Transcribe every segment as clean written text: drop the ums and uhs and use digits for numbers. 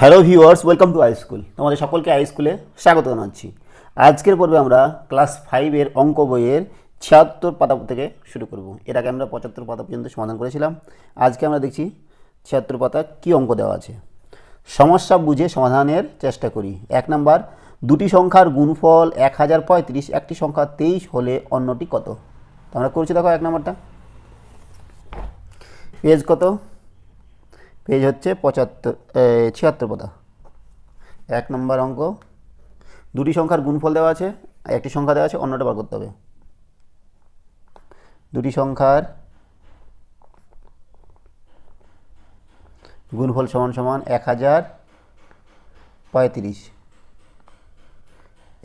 Hello viewers, welcome to I school. তোমাদের সকলকে I স্কুলে স্বাগত জানাচ্ছি। আজকের পর্বে আমরা ক্লাস 5-এর অঙ্ক বইয়ের 76 পাতা থেকে শুরু করব। এর আগে আমরা 75 পাতা পর্যন্ত সমাধান করেছিলাম। আজকে আমরা দেখছি 76 পাতা কী অঙ্ক দেওয়া আছে। সমস্যা বুঝে সমাধানের চেষ্টা করি। 1 নাম্বার, দুটি সংখ্যার গুণফল 1035, একটি সংখ্যা 23 হলে অন্যটি কত? তো আমরা করছি, দেখো 1 নাম্বারটা। পেজ কত? পেজ হচ্ছে 76 পাতা। 1 নম্বর অঙ্ক, দুটি সংখ্যার গুণফল দেওয়া আছে, একটি সংখ্যা দেওয়া আছে, অন্যটা বার করতে হবে। দুটি সংখ্যার গুণফল সমান সমান 1035,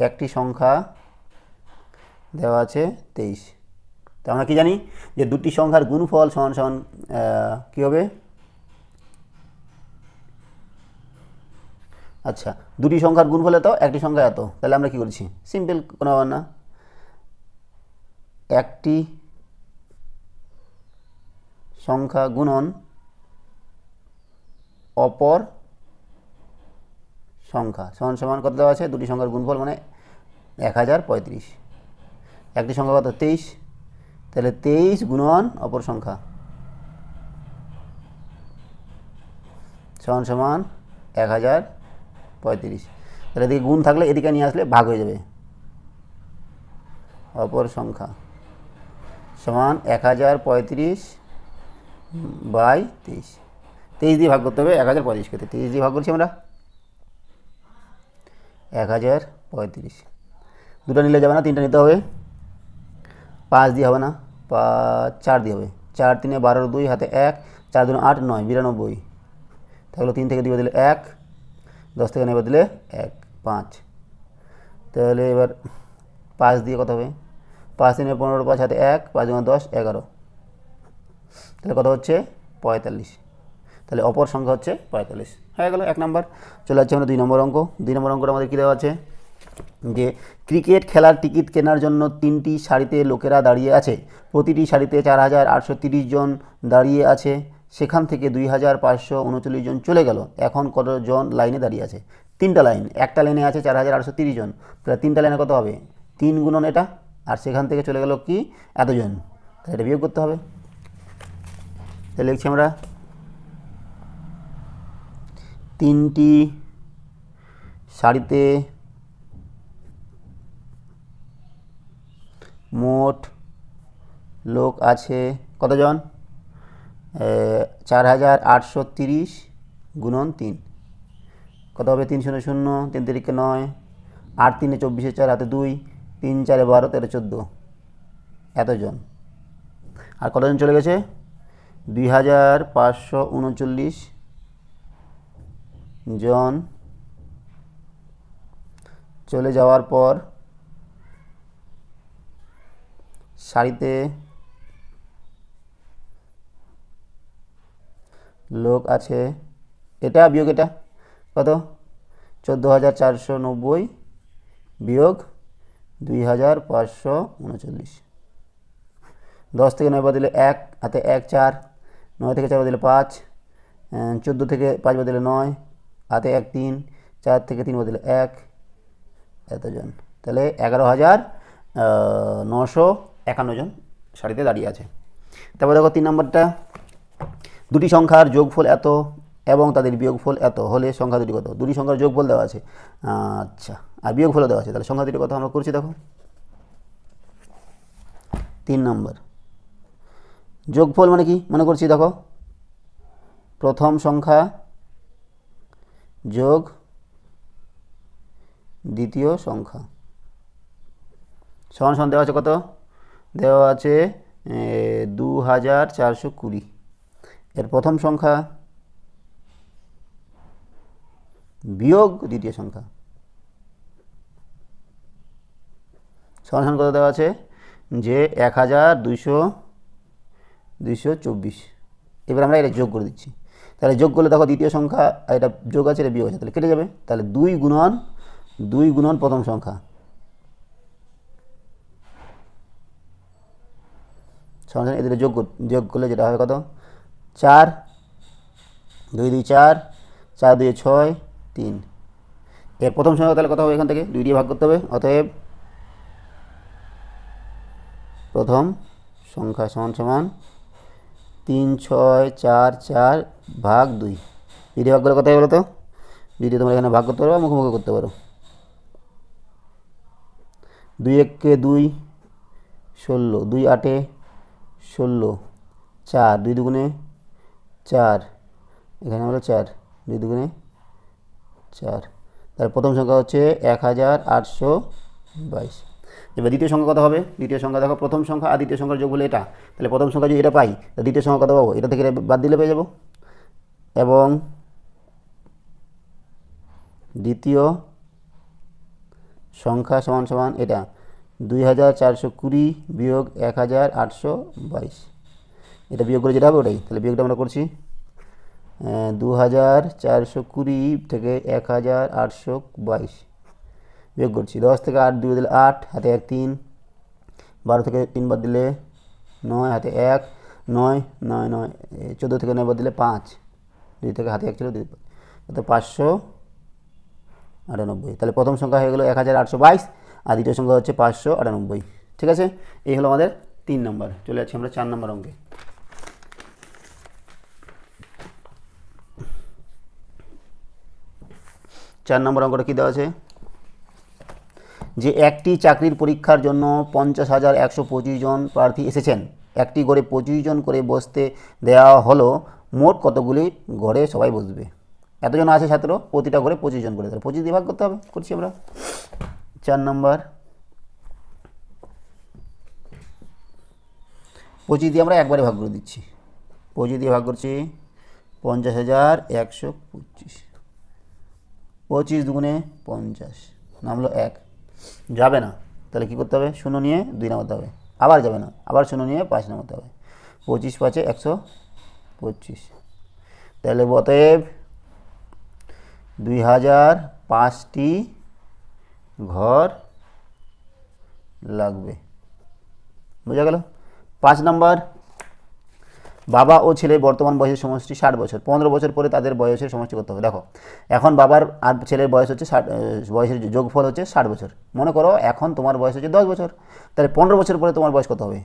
একটি সংখ্যা দেওয়া আছে 23। তো আমরা কি জানি যে দুটি সংখ্যার গুণফল সমান সমান কী হবে? আচ্ছা, দুটি সংখ্যার গুণফল এত, একটি সংখ্যা এত, তাহলে আমরা কি করছি? সিম্পল, কোনো ব্যাপার না। একটি সংখ্যা গুণন অপর সংখ্যা সমান সমান কত দেওয়া আছে? দুটি সংখ্যার গুণফল মানে 1035, একটি সংখ্যা কত? 23, তাহলে 23 গুণন অপর সংখ্যা সমান সমান 1035। তাহলে এদিকে গুণ থাকলে এদিকে নিয়ে আসলে ভাগ হয়ে যাবে। অপর সংখ্যা সমান 1035/23। 23 দিয়ে ভাগ করতে হবে 1035কে। 23 দিয়ে ভাগ করছি আমরা, 1035। দুটো নিলে যাবে না, তিনটা নিতে হবে। 5 দিয়ে হবে না, 4 দিয়ে হবে। 4 3 12, 2 হাতে 1, 4 2 8 9 92 থাকলো। 3 থেকে 2 দিলে 1, 10 থেকে 9 দিলে 1 5। তাহলে এবার 5 দিয়ে কত হবে? 5 3 15, 5 হাতে 1, 5 2 10 11, তাহলে কত হচ্ছে? 45। তাহলে অপর সংখ্যা হচ্ছে 45। হয়ে গেল 1 নম্বর। চলে যাচ্ছে আমরা 2 নম্বর অঙ্ক। 2 নম্বর অঙ্কটা আমাদের কী দেওয়া আছে? যে ক্রিকেট খেলার টিকিট কেনার জন্য 3টি সারিতে লোকেরা দাঁড়িয়ে আছে। প্রতিটি সারিতে 4830 জন দাঁড়িয়ে আছে। সেখান থেকে 2539 জন চলে গেল। এখন কতজন লাইনে দাঁড়িয়ে আছে? 3টা লাইন, একটা লাইনে আছে 4830 জন, তাহলে 3টা লাইনে কত হবে? 3 গুণন এটা, আর সেখান থেকে চলে গেল কি? এতজন। তাহলে এটা বিয়োগ করতে হবে। তাহলে লিখছি আমরা 3টি সারিতে মোট লোক আছে কতজন? 4830 গুণন 3 কত হবে? 3 0 0, 3 3 9, 8 3 24, 4 হাতে 2, 3 4 12, 13 14, এতজন। আর কতজন চলে গেছে? 2539 জন চলে যাওয়ার পর সারিতে লোক আছে, এটা বিয়োগ এটা কত? 14490 বিয়োগ 2539। 10 থেকে 9 বাদ দিলে 1 হাতে 1 4, 9 থেকে 4 বাদ দিলে 5, 14 থেকে 5 বাদ দিলে 9, হাতে 1 3, 4 থেকে 3 বাদ দিলে 1, এতজন। তাহলে 11951 জন সারিতে দাঁড়িয়ে আছে। তারপর দেখো 3 নম্বরটা, দুটি সংখ্যার যোগফল এত এবং তাদের বিয়োগফল এত হলে সংখ্যা দুটি কত? দুটি সংখ্যার যোগফল দেওয়া আছে, আচ্ছা, আর বিয়োগফলও দেওয়া আছে, তাহলে সংখ্যা দুটি কত আমরা করছি দেখো। 3 নম্বর, যোগফল মানে কি মনে করছি দেখো? প্রথম সংখ্যা যোগ দ্বিতীয় সংখ্যা সমান সমান দেওয়া আছে কত? দেওয়া আছে 2420। এর প্রথম সংখ্যা বিয়োগ দ্বিতীয় সংখ্যা সমান সমান কত দেওয়া আছে? যে 1224। এবার আমরা এটা যোগ করে দিচ্ছি। তাহলে যোগ করলে দেখো দ্বিতীয় সংখ্যা, এটা যোগ আছে, এটা বিয়োগ আছে, তাহলে কেটে যাবে। তাহলে 2 গুণন প্রথম সংখ্যা সমান এদের যোগ করলে যেটা হবে কত? 4 2 2 4, 4 2 6, 3 এর প্রথম সংখ্যা তাহলে কত হবে এখান থেকে 2 দিয়ে ভাগ করতে হবে অতএব প্রথম সংখ্যা সমান সমান 3 6 4 4 ভাগ 2 2 দিয়ে ভাগ করলে কত হবে বলো তো 2 দিয়ে তোমরা এখানে ভাগ করতে পারো মুখোমুখি করতে পারো 2 1 কে 2 16 2 8 এ 16 4 2 দুগুণে 4 এখানে হলো 4 2 দুগুণে 4 তার প্রথম সংখ্যা হচ্ছে 1822 এবার দ্বিতীয় সংখ্যা কত হবে দ্বিতীয় সংখ্যা দেখো প্রথম সংখ্যা আর দ্বিতীয় সংখ্যার যোগ হলো এটা তাহলে প্রথম সংখ্যা যদি এটা পাই তাহলে দ্বিতীয় সংখ্যা কত পাবো এটা থেকে বাদ দিলে পেয়ে যাব এবং দ্বিতীয় সংখ্যা সমান সমান এটা 2420 বিয়োগ 1822 এটা বিয়োগ করে যেটা হবে ওটাই তাহলে বিয়োগটা আমরা করছি 2420 থেকে 1822 বিয়োগ করছি 10 থেকে 8 2 দিলে 8 হাতে 1 3 12 থেকে 3 বাদ দিলে 9 হাতে 1 9 9 9 14 থেকে 9 বাদ দিলে 5 2 থেকে হাতে 1 ছিল 2 তো 598 তাহলে প্রথম সংখ্যা হয়ে গেল 1822 আর দ্বিতীয় সংখ্যা হচ্ছে 598 ঠিক আছে এই হলো আমাদের 3 নম্বর চলে যাচ্ছি আমরা 4 নম্বর অঙ্কে চার নম্বর অঙ্কটা কী দেওয়া আছে যে একটি চাকরির পরীক্ষার জন্য 50,125 জন প্রার্থী এসেছেন একটি ঘরে 25 জন করে বসতে দেওয়া হলো মোট কতগুলি ঘরে সবাই বসবে এতজন আছে ছাত্র প্রতিটা ঘরে 25 জন করে তাহলে 25 দিয়ে ভাগ করতে হবে করছি আমরা 4 নম্বর 25 দিয়ে আমরা একবারে ভাগ করে দিচ্ছি 25 দিয়ে ভাগ করছি 50,125 25 দুগুণে 50 নামলো 1 যাবে না তাহলে কী করতে হবে 0 নিয়ে 2 নামাতে হবে আবার যাবে না আবার 0 নিয়ে 5 নামাতে হবে 25 5 125 তাহলে অতএব 2005টি ঘর লাগবে বোঝা গেল 5 নম্বর বাবা ও ছেলের বর্তমান বয়সের সমষ্টি 60 বছর 15 বছর পরে তাদের বয়সের সমষ্টি করতে হবে দেখো এখন বাবার আর ছেলের বয়স হচ্ছে 60 বয়সের যোগফল হচ্ছে 60 বছর মনে করো এখন তোমার বয়স হচ্ছে 10 বছর তাহলে 15 বছর পরে তোমার বয়স কত হবে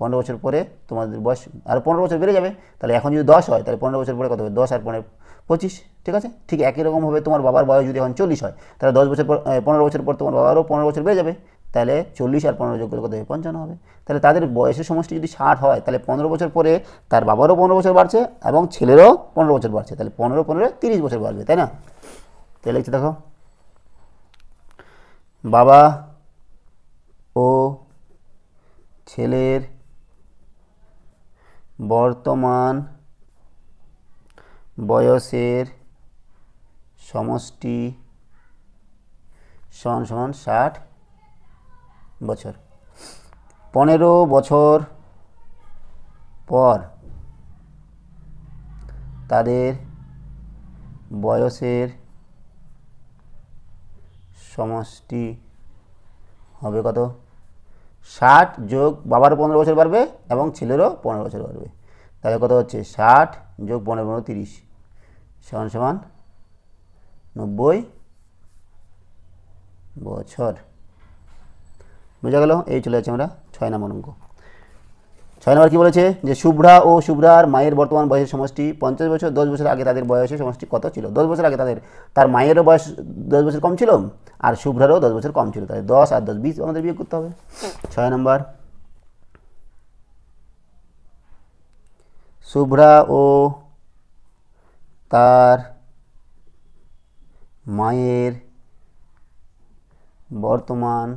15 বছর পরে তোমাদের বয়স আর 15 বছর বেড়ে যাবে তাহলে এখন যদি 10 হয় তাহলে 15 বছর পরে কত হবে 10 আর 15 25 ঠিক আছে ঠিক একই রকমভাবে তোমার বাবার বয়স যদি এখন 40 হয় তাহলে 10 বছর পর 15 বছর পর তোমার বাবারও 15 বছর বেড়ে যাবে তাহলে 40 আর 15 যোগ করলে কত হবে 55 হবে তাহলে তাদের বয়সের সমষ্টি যদি 60 হয় তাহলে 15 বছর পরে তার বাবারও 15 বছর বাড়ছে এবং ছেলেরও 15 বছর বাড়ছে তাহলে 15 15 30 বছর বাড়বে তাই না তাহলে লিখতে দেখো বাবা ও ছেলের বর্তমান বয়সের সমষ্টি সমান সমান 60 বছর 15 বছর পর তাদের বয়সের সমষ্টি হবে কত 60 যোগ বাবারও 15 বছর বাড়বে এবং ছেলেরও 15 বছর বাড়বে তাহলে কত হচ্ছে 60 যোগ 15 15 30 সমান সমান 90 বছর বোঝা গেল এই চলে যাচ্ছে আমরা 6 নম্বর অঙ্ক 6 নম্বর কী বলেছে যে শুভ্রা ও শুভ্রার মায়ের বর্তমান বয়সের সমষ্টি 50 বছর 10 বছর আগে তাদের বয়সের সমষ্টি কত ছিল 10 বছর আগে তার মায়েরও বয়স 10 বছর কম ছিল আর শুভ্রারও 10 বছর কম ছিল তাই 10 আর 10 20 আমাদের বিয়োগ করতে হবে 6 নম্বর শুভ্রা ও তার মায়ের বর্তমান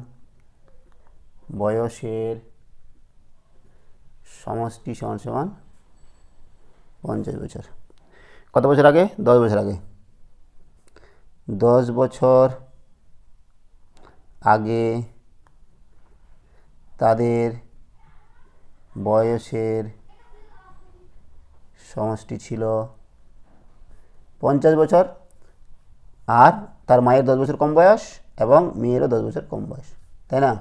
বয়সের সমষ্টি সমান সমান 50 বছর কত বছর আগে 10 বছর আগে 10 বছর আগে তাদের বয়সের সমষ্টি ছিল 50 বছর আর তার মায়ের 10 বছর কম বয়স এবং মেয়েরও 10 বছর কম বয়স তাই না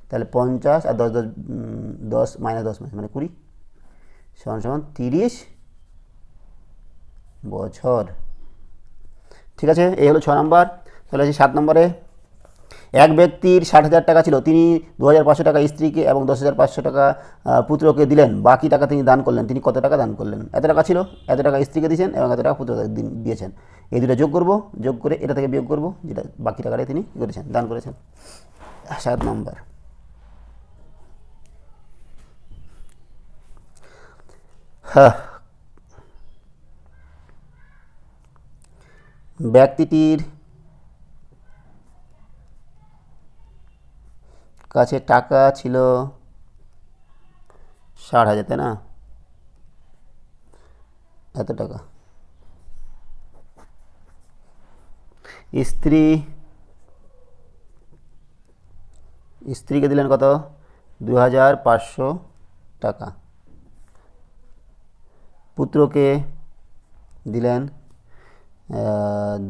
তাহলে 50 আর 10 10 10 মাইনাস 10 মানে 20 সমান সমান 30 বছর ঠিক আছে, এই হলো 6 নম্বর। তাহলে আছে 7 নম্বরে, এক ব্যক্তির 60,000 টাকা ছিল, তিনি 2,500 টাকা স্ত্রীকে এবং 10,500 টাকা পুত্রকে দিলেন, বাকি টাকা তিনি দান করলেন। তিনি কত টাকা দান করলেন? এত টাকা ছিল, এত টাকা স্ত্রীকে দিয়েছেন এবং এত টাকা পুত্রকে দিয়েছেন। এই দুটো যোগ করব, যোগ করে এটা থেকে বিয়োগ করব, যেটা বাকি টাকাটা তিনি কী করেছেন? দান করেছেন। 7 নম্বর, হ্যাঁ, ব্যক্তিটির কাছে টাকা ছিল 60,000, তাই না? এত টাকা। স্ত্রীকে দিলেন কত? 2,500 টাকা। পুত্রকে দিলেন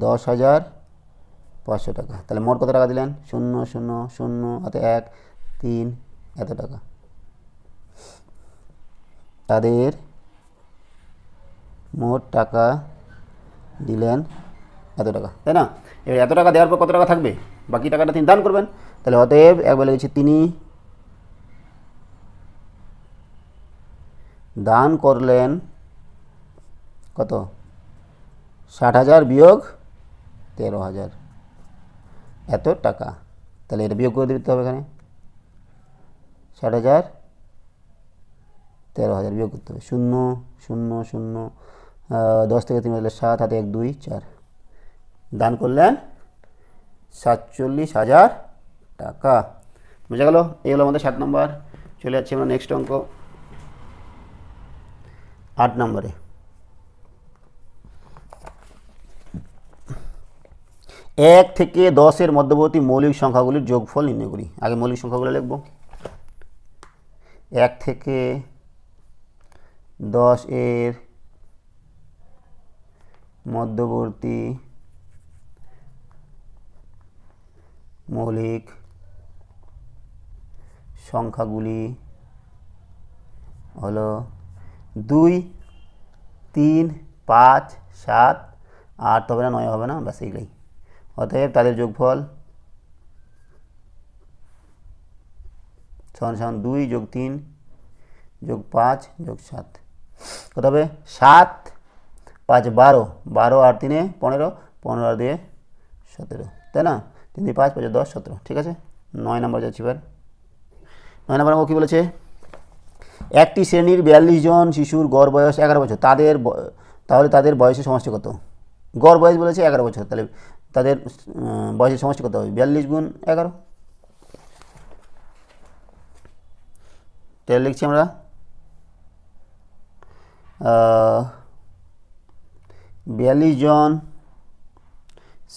10,500 টাকা। তাহলে মোট কত টাকা দিলেন? 0 0 0 হাতে 1 3 এত টাকা। তাদের মোট টাকা দিলেন এত টাকা, তাই না? এবার এত টাকা দেওয়ার পর কত টাকা থাকবে? বাকি টাকাটা তিনি দান করবেন। তাহলে অতএব একবার লিখেছি, তিনি দান করলেন কত? 60,000 বিয়োগ 13,000 এত টাকা। তাহলে এটা বিয়োগ করে দিতে হবে এখানে, 60,000 13,000 বিয়োগ করতে হবে। 0 0 0 10 থেকে 3 7 হাতে 1 2 4। দান করলেন 47,000 টাকা। বুঝা গেল? এই হলো আমাদের 7 নম্বর। চলে যাচ্ছি আমরা নেক্সট অঙ্ক 8 নম্বরে। 1 থেকে 10-এর মধ্যবর্তী মৌলিক সংখ্যাগুলির যোগফল নির্ণয় করি। আগে মৌলিক সংখ্যাগুলো লিখব। 1 থেকে 10-এর মধ্যবর্তী মৌলিক সংখ্যাগুলি হলো 2 3 5 7 8 হবে না, 9 হবে না, ব্যাস এইগুলোই। অতএব তাদের যোগফল সমান 2 যোগ 3 যোগ 5 যোগ 7 কত হবে? 7 5 12 12 আর 3 15 15 আর 2 17, তাই না? 3 5 5 10 17। ঠিক আছে, 9 নম্বর যাচ্ছি এবার। 9 নম্বর অঙ্ক কী বলেছে? একটি শ্রেণীর 42 জন শিশুর গড় বয়স 11 বছর। তাহলে তাদের বয়সের সমষ্টি কত? গড় বয়স বলেছে 11 বছর, তাহলে তাদের বয়সের সমষ্টি কত হবে? 42 গুণ 11। তাহলে লিখছি আমরা 42 জন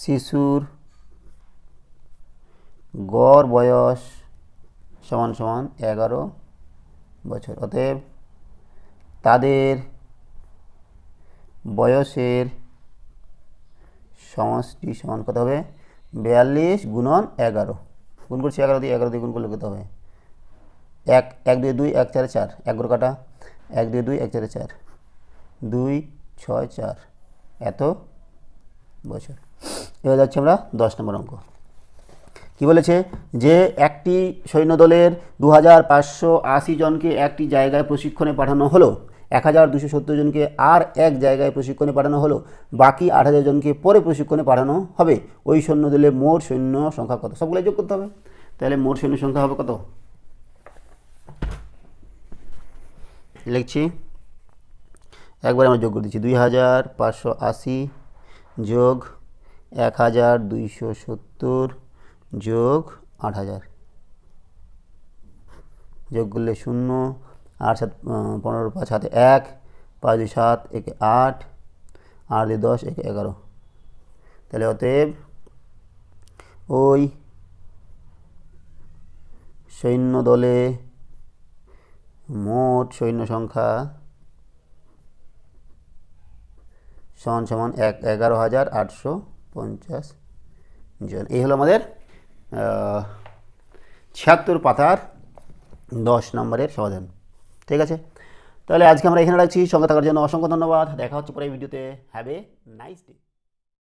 শিশুর গড় বয়স সমান সমান 11 বছর। অতএব তাদের বয়সের সমষ্টি সমান কত হবে? 42 গুণন 11। গুণ করছি 11 দিয়ে, 11 দিয়ে গুণ করলে কত হবে? 1 1 2 2 1 4 4, 11 কাটা 1 2 2 1 4 4 2 6 4 এত বছর। এবার যাচ্ছি আমরা 10 নম্বর অঙ্ক। কি বলেছে? যে একটি সৈন্যদলের 2,580 জনকে একটি জায়গায় প্রশিক্ষণে পাঠানো হলো, 1,270 জনকে আর এক জায়গায় প্রশিক্ষণে পাঠানো হলো, বাকি 8,000 জনকে পরে প্রশিক্ষণে পাঠানো হবে। ওই সৈন্যদলের মোট সৈন্য সংখ্যা কত? সবগুলো যোগ করতে হবে। তাহলে মোট সৈন্য সংখ্যা হবে কত? লিখছি, একবার আমরা যোগ করে দিচ্ছি। 2,580 যোগ 1,270 যোগ 8,000 যোগ করলে 0 8 7 15 5 হাতে 1 5 2 7 1 8 8 2 10 1 11। তাহলে অতএব ওই সৈন্য দলে মোট সৈন্য সংখ্যা সমান সমান 11,850 জন। এই হলো আমাদের 76 পাতার 10 নম্বরের সমাধান। ঠিক আছে, তাহলে আজকে আমরা এখানে রাখছি। সঙ্গে থাকার জন্য অসংখ্য ধন্যবাদ। দেখা হচ্ছে পরে ভিডিওতে। Have a nice day.